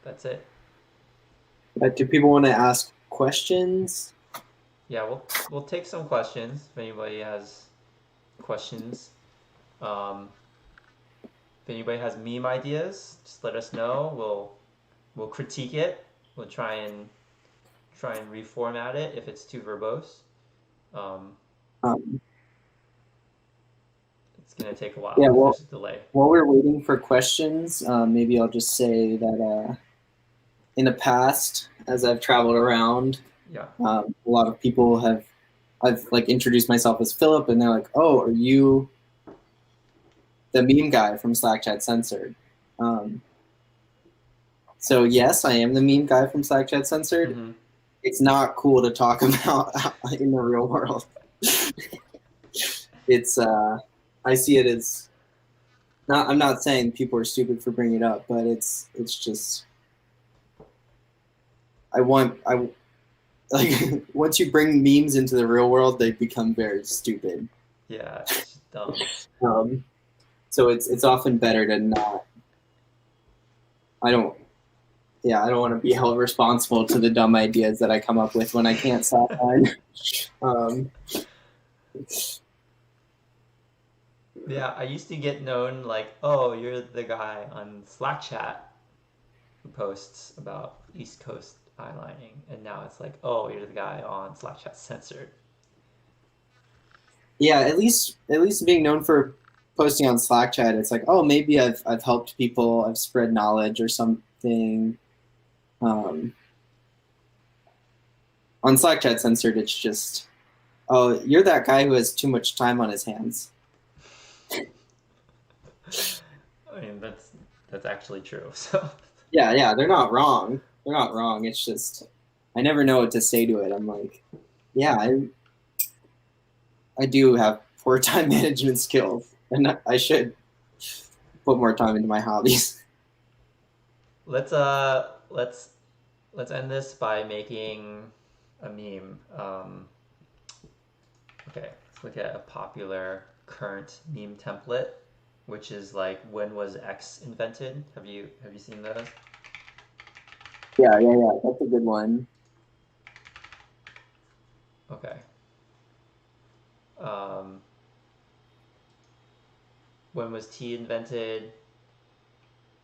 that's it. Do people want to ask questions? Yeah, we'll take some questions if anybody has questions. Um, if anybody has meme ideas, just let us know. We'll critique it. We'll try and reformat it if it's too verbose. Um, Um, it's gonna take a yeah, while because well, there's a delay. while we're waiting for questions, maybe I'll just say that in the past, as I've traveled around, Yeah. a lot of people I've like introduced myself as Philip, and they're like, "Oh, are you the meme guy from Slack Chat Censored?" Um, so yes, I am the meme guy from Slack Chat Censored. Mm-hmm. It's not cool to talk about in the real world. It's I see it as not. I'm not saying people are stupid for bringing it up, but it's just I like once you bring memes into the real world, they become very stupid. Yeah, it's just dumb. Um, so it's often better to not. I don't. Yeah, I don't want to be held responsible to the dumb ideas that I come up with when I can't stop one. Um, Yeah, I used to get known like, oh, you're the guy on Slack chat who posts about East Coast eyelining, and now it's like, oh, you're the guy on Slack chat censored. yeah, at least being known for posting on Slack chat, it's like, oh, maybe I've helped people, I've spread knowledge or something. Um, on Slack chat censored, it's just, oh, you're that guy who has too much time on his hands. I mean, that's actually true. So Yeah, they're not wrong. They're not wrong. It's just I never know what to say to it. I'm like, yeah, I do have poor time management skills, and I should put more time into my hobbies. let's uh let's let's end this by making a meme. Okay, let's look at a popular current meme template, which is like when was X invented? Have you seen those? Yeah, that's a good one. Okay. Um, when was T invented?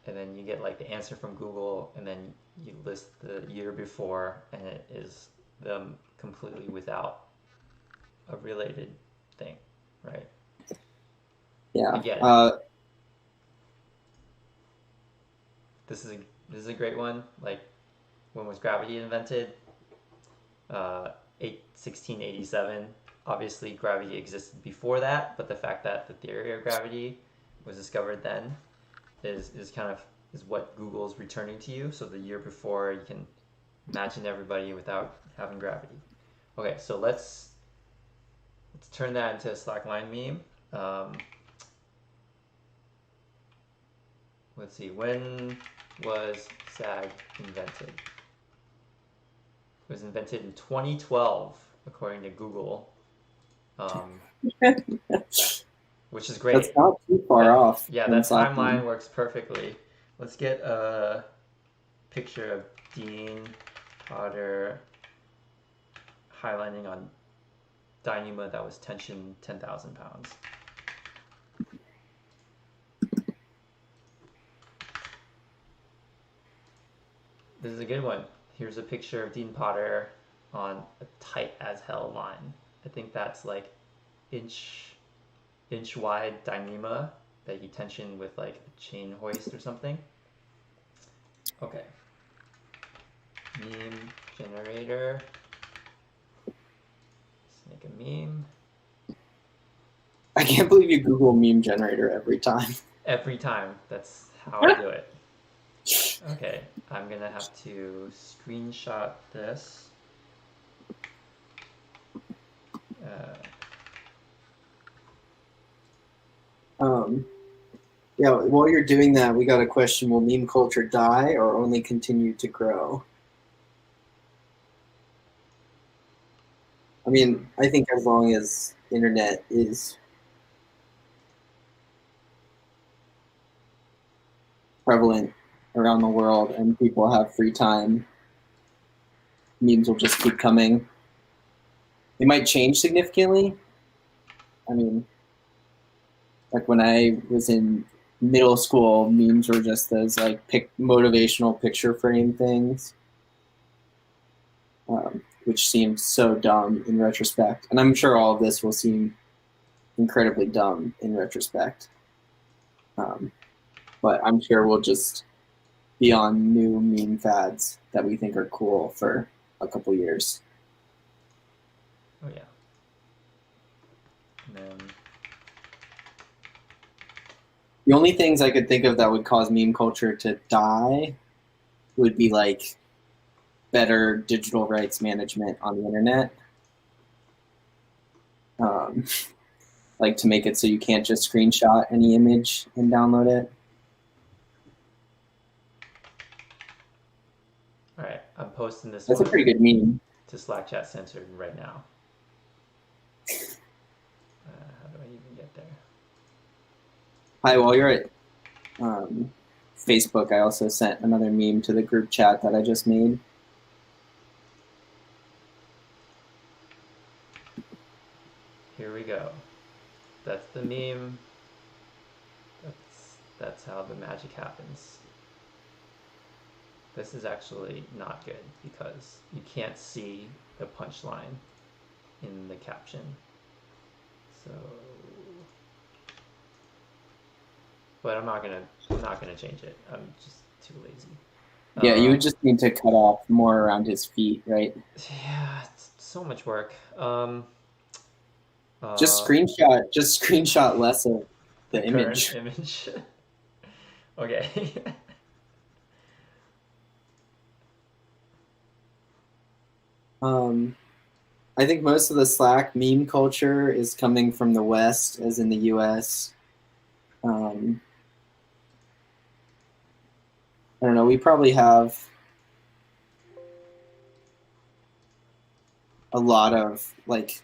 And then you get like the answer from Google, and then you list the year before, and it is them completely without a related thing, right? I Yeah. get it. This is This is a great one. Like, when was gravity invented? 1687. Obviously, gravity existed before that, but the fact that the theory of gravity was discovered then is kind of is what Google's returning to you. So the year before, you can imagine everybody without having gravity. Okay, so let's turn that into a Slackline meme. Let's see. When was SAG invented? It was invented in 2012, according to Google, um, which is That's great. not too far That off Yeah, from that Slackline. timeline works perfectly. Let's get a picture of Dean Potter highlining on Dyneema that was tension 10,000 pounds. This is a good one. Here's a picture of Dean Potter on a tight as hell line. I think that's like inch wide Dyneema that he tensioned with like a chain hoist or something. Okay. Meme generator. Let's make a meme. I can't believe you Google meme generator every time. Every time. That's how I do it. Okay, I'm gonna have to screenshot this. Uh, Um, yeah, while you're doing that, we got a question: will meme culture die or only continue to grow? I mean, I think as long as internet is prevalent around the world and people have free time, memes will just keep coming. They might change significantly. I mean, like when I was in middle school, memes were just those like motivational picture frame things, which seemed so dumb in retrospect. And I'm sure all of this will seem incredibly dumb in retrospect. Um, but I'm sure we'll just be on new meme fads that we think are cool for a couple years. oh yeah. And then The only things I could think of that would cause meme culture to die would be like better digital rights management on the internet. Um, like to make it so you can't just screenshot any image and download it. all right, I'm posting this That's a one pretty good meme. to Slack chat censored right now. How do I even get there? Hi, while you're at Facebook, I also sent another meme to the group chat that I just made. Here we go. That's the meme. That's how the magic happens. This is actually not good because you can't see the punchline in the caption. So, but I'm not gonna change it. I'm just too lazy. Yeah, you would just need to cut off more around his feet, right? Yeah, it's so much work. Just screenshot less of The the current image. image. Okay. I think most of the Slack meme culture is coming from the West, as in the US. I don't know, we probably have a lot of like,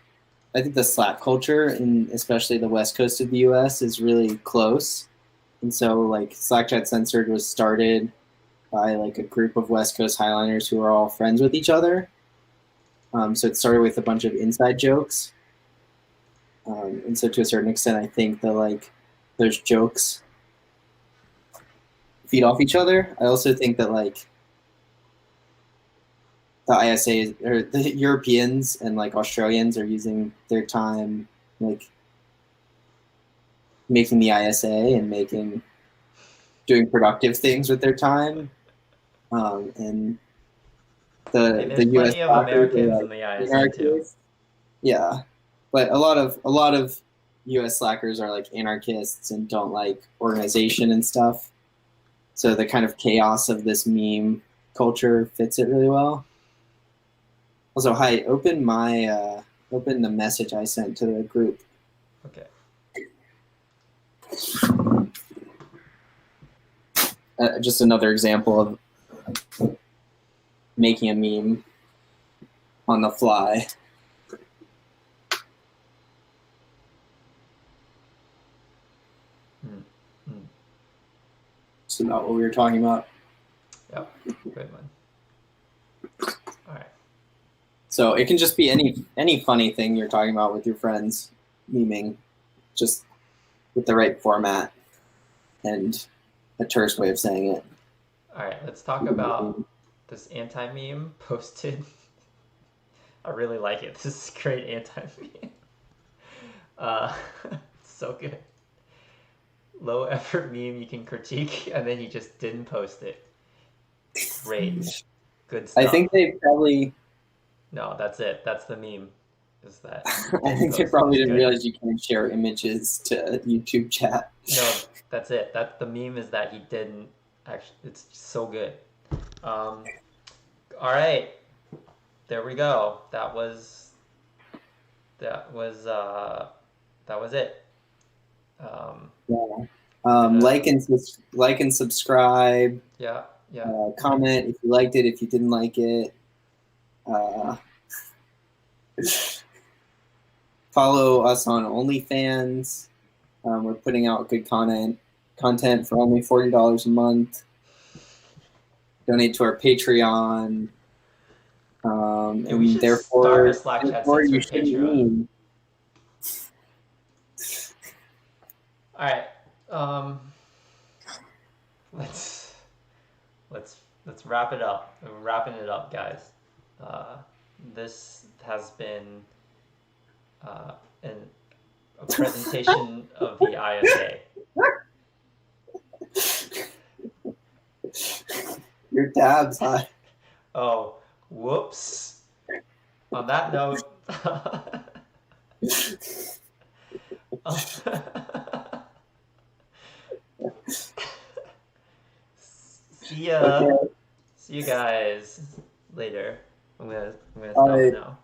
I think the Slack culture in especially the West Coast of the US is really close. And so like Slack Chat Censored was started by like a group of West Coast highliners who are all friends with each other. So it started with a bunch of inside jokes. And so to a certain extent, I think that like those jokes feed off each other. I also think that like the ISA or the Europeans and like Australians are using their time like making the ISA and doing productive things with their time. and Hey, the there's U.S. plenty of Packers are Americans in like the ISA too. anarchists. Yeah, but a lot of U.S. slackers are like anarchists and don't like organization and stuff. So the kind of chaos of this meme culture fits it really well. Also, hi, open the message I sent to the group. Okay. Just another example of making a meme on the fly. Mm. Mm. Just about what we were talking about. Yep. Good one. All right. So it can just be any funny thing you're talking about with your friends, memeing, just with the right format and a terse way of saying it. All right. Let's talk about this anti-meme posted. I really like it. This is great anti-meme. It's so good. Low effort meme you can critique, and then he just didn't post it. Great. Good I stuff. think they probably No, that's it. That's the meme. Is that he I didn't think they post it. probably It's didn't good. realize you can't share images to YouTube chat. No, that's it. That the meme is that he didn't actually. It's so good. Um, all right, there we go. That was that was it. Um, Yeah. we're gonna Like and subscribe. yeah, yeah. Comment if you liked it, if you didn't like it. Uh, follow us on OnlyFans. We're putting out good content for only $40 a month. Donate to our Patreon, Hey, we and should start a therefore, Slack chat since you for shouldn't Patreon. meme. All right. Um, let's let's let's wrap it up. We're wrapping it up, guys. Uh, this has been uh, an, a presentation of the ISA. Your tabs, huh? Oh, whoops. On that note, see ya. Okay. See you guys later. I'm gonna All stop it right. now.